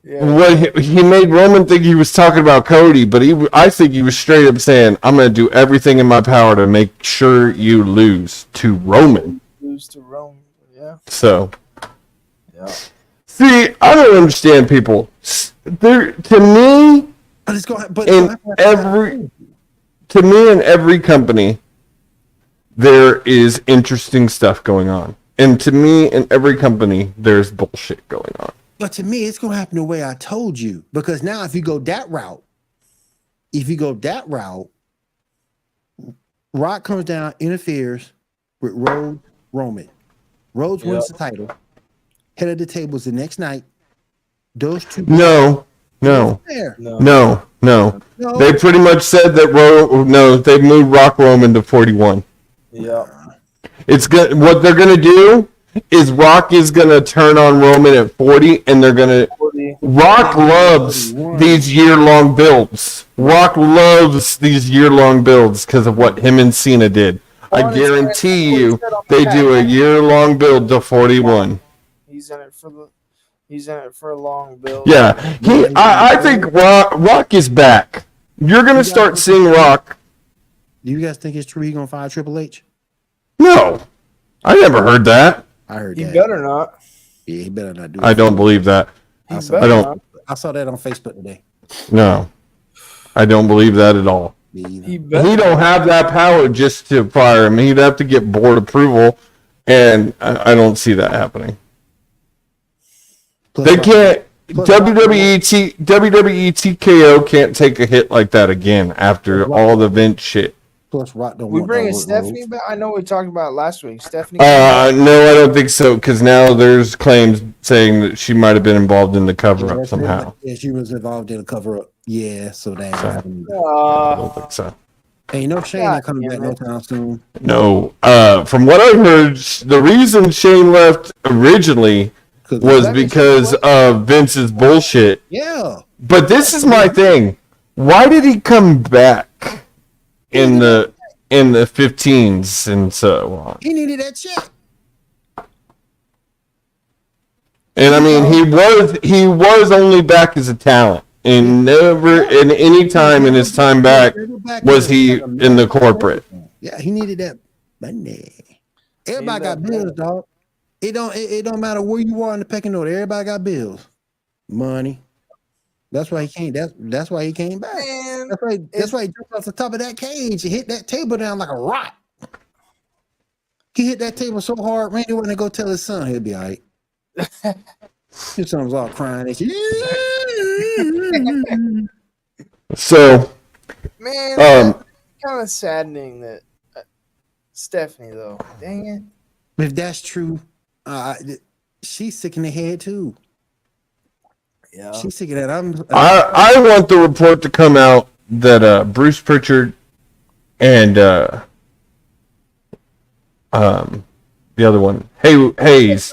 What he made Roman think he was talking about Cody, but I think he was straight up saying, "I'm going to do everything in my power to make sure you lose to Roman." Lose to Roman, yeah. So, Yeah. see, I don't understand people. There, to me, But it's going. But in every company, there is interesting stuff going on, and to me, in every company, there's bullshit going on. But to me, it's going to happen the way I told you. Because now, if you go that route, Rock comes down, interferes with Roman. Rhodes wins the title. Head of the tables the next night. Those two. No. There. No. They pretty much said that they moved Rock Roman to 41. Yeah. It's good. What they're gonna do is Rock is gonna turn on Roman at 40, and they're gonna. Rock loves these year-long builds. Rock loves these year-long builds because of what him and Cena did. I guarantee you, they do a year-long build to 41. He's in it for a long build. Yeah, I think Rock is back. You're gonna start seeing Rock. Do you guys think it's true he's gonna fire Triple H? No, I never heard that. I heard He that. better not. Yeah, he better not do it. I don't believe that. He I saw, better I don't- not. I saw that on Facebook today. No, I don't believe that at all. Me either. He better He don't have that power just to fire him. He'd have to get board approval, and I don't see that happening. Plus, They Rock- can't. plus WWE TKO can't take a hit like that again after all the Vince shit. Plus, Rock don't We want bringing no work Stephanie rules. back. I know we talked about it last week. Stephanie. No, I don't think so. Because now there's claims saying that she might have been involved in the cover up somehow. Yeah, she was involved in a cover up. Yeah, so that happened. I don't think so. Hey, no Shane God not coming back damn no it. time soon. No. From what I heard, the reason Shane left originally was because of Vince's bullshit. Yeah, But this is my thing. Why did he come back in the 15s and so on? he needed that check. And I mean, he was only back as a talent, and never in any time in his time back was he in the corporate. Yeah, he needed that money. Everybody got bills, dog. It don't matter where you are in the pecking order. Everybody got bills, money. That's why he came. That's why he came back. Man, That's why he jumped off the top of that cage. He hit that table down like a rock. He hit that table so hard, Randy went to go tell his son he'll be all right. His son was all crying and shit. So, man, kind of saddening that Stephanie though. Dang it. If that's true, she's sick in the head too. Yeah. She's sick of that. I want the report to come out Bruce Pritchard and the other one,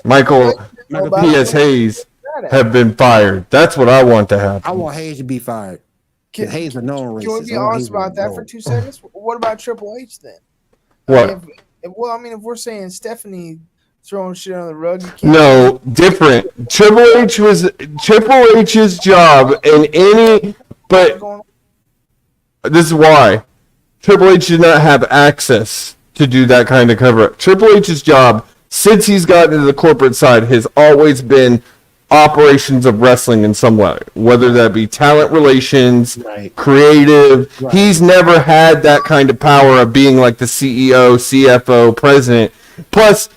Michael P.S. Hayes, have been fired. That's what I want to happen. I want Hayes to be fired. Hayes a known racist. Can we be honest about that for 2 seconds? What about Triple H then? What? If we're saying Stephanie throwing shit on the rug. No, different. Triple H's job in any, but this is why Triple H did not have access to do that kind of cover-up. Triple H's job, since he's gotten into the corporate side, has always been operations of wrestling in some way, whether that be talent relations, creative. Right. He's never had that kind of power of being like the CEO, CFO, president. Plus,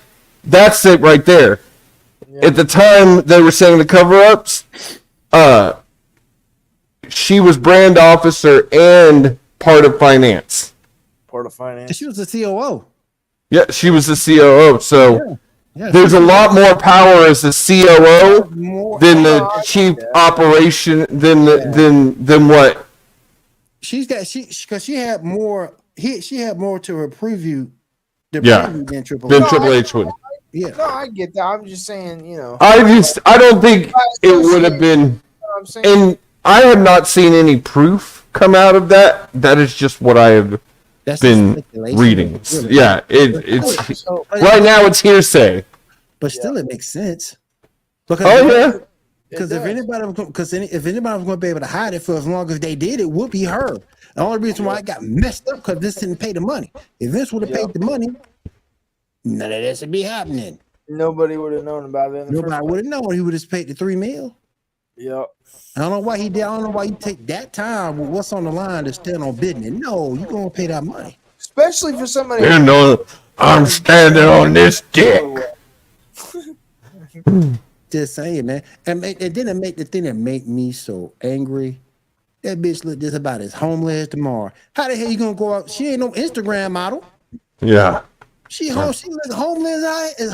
that's it right there. Yeah. At the time they were saying the cover-ups, she was brand officer and part of finance. She was the COO. Yeah, she was the COO. So there's a lot more power as the COO than the chief operation than what. Because she had more. She had more to her preview. Than Triple H would. Yeah. No, I get that. I'm just saying, I don't think it would have been. And I have not seen any proof come out of that. That is just what I have been reading. Really. Yeah, it's right now it's hearsay. But still, it makes sense. Because if anybody was going to be able to hide it for as long as they did, it would be her. The only reason why it got messed up because Vince didn't pay the money. If Vince would have paid the money, none of this would be happening. Nobody would have known about it. Nobody would have known. He would have paid the $3 million. Yep. I don't know why he did. I don't know why you take that time with what's on the line to stand on business. No, you're gonna pay that money. Especially for somebody. I'm standing on this dick. Just saying, man. And it didn't make the thing that made me so angry. That bitch looked just about as homeless tomorrow. How the hell you gonna go out? She ain't no Instagram model. Yeah. She looks homeless as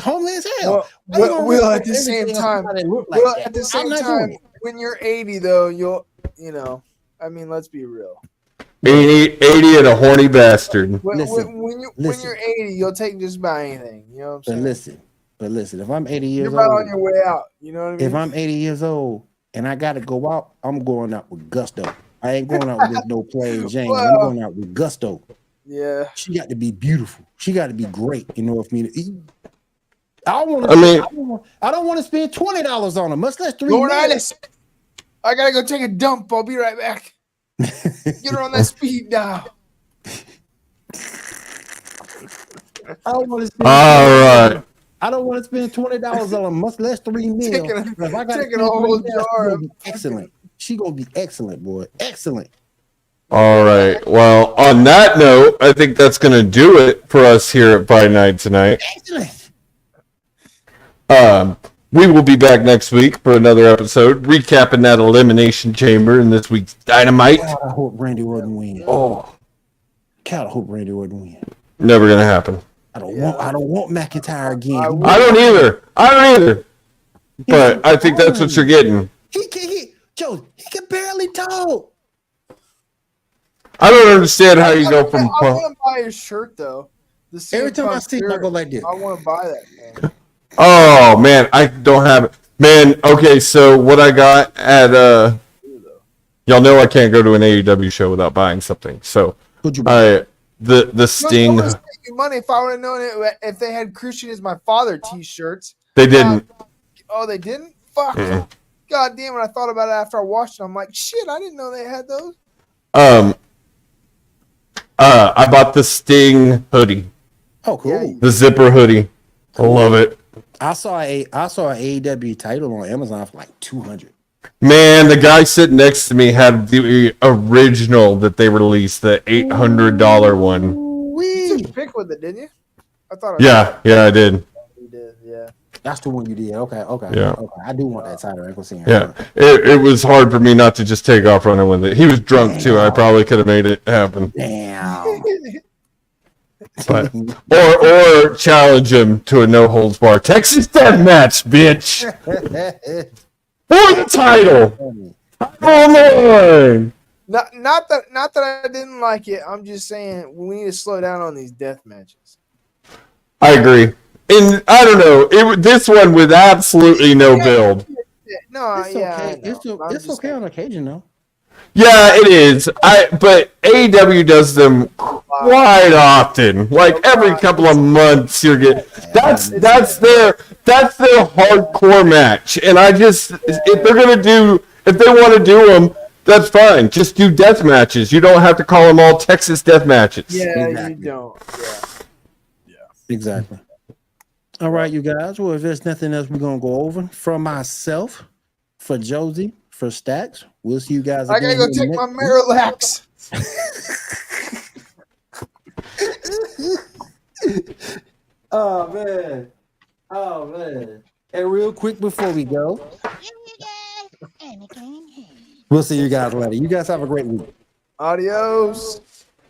hell. Well, at the same time, when you're 80 though, let's be real. 80 and a horny bastard. When you're 80, you'll take just about anything. You know what I'm saying? But listen, if I'm 80 years old, you're about on your way out. You know what I mean? If I'm 80 years old and I gotta go out, I'm going out with gusto. I ain't going out with no plain Jane. I'm going out with gusto. Yeah. She got to be beautiful. She got to be great. You know what I mean? I don't want to spend $20 on her, much less $3 million. I gotta go take a dump. I'll be right back. Get her on that speed dial. I don't want to spend. All right. I don't want to spend $20 on her, much less $3 million. Taking a whole jar. Excellent. She gonna be excellent, boy. Excellent. All right. Well, on that note, I think that's going to do it for us here at Fight Night tonight. Excellent. We will be back next week for another episode, recapping that Elimination Chamber in this week's Dynamite. God, I hope Randy wouldn't win. God, I hope Randy wouldn't win. Never going to happen. I don't want McIntyre again. I don't either. But I think that's what you're getting. He can barely talk. I don't understand how you go from. I want to buy his shirt though. Every time I see him, I go like this. I want to buy that, man. Oh man, I don't have it. Man, okay, so what I got at y'all know I can't go to an AEW show without buying something. So the Sting. I would have spent money if I would have known it. If they had Christian is my father T-shirts. They didn't. Oh, they didn't. Fuck. Mm-hmm. God damn it! I thought about it after I watched it. I'm like, shit, I didn't know they had those. I bought the Sting hoodie. Oh, cool. The zipper hoodie. I love it. I saw an AEW title on Amazon for like $200. Man, the guy sitting next to me had the original that they released, the $800 one. You took a pic with it, didn't you? I thought. Yeah, I did. You did, yeah. That's the one you did. Okay. Yeah. Okay. I do want that title. I can see. Yeah, it was hard for me not to just take off running with it. He was drunk too. I probably could have made it happen. Damn. But or challenge him to a no holds bar Texas death match, bitch. For the title. Not that I didn't like it. I'm just saying we need to slow down on these death matches. I agree. And I don't know. This one with absolutely no build. No, It's yeah, okay. I know. I'm It's just okay saying, on occasion though. Yeah, it is. But AEW does them quite often. Like every couple of months, you're getting that's their hardcore match. And I just if they want to do them, that's fine. Just do death matches. You don't have to call them all Texas death matches. Yeah, Exactly. you don't. Yeah. Exactly. All right, you guys. Well, if there's nothing else we're gonna go over from myself, for Josie, for Stacks, we'll see you guys I again. gotta go take my Marilax. Oh man. Oh man. And real quick before we go, we'll see you guys later. You guys have a great week. Adios.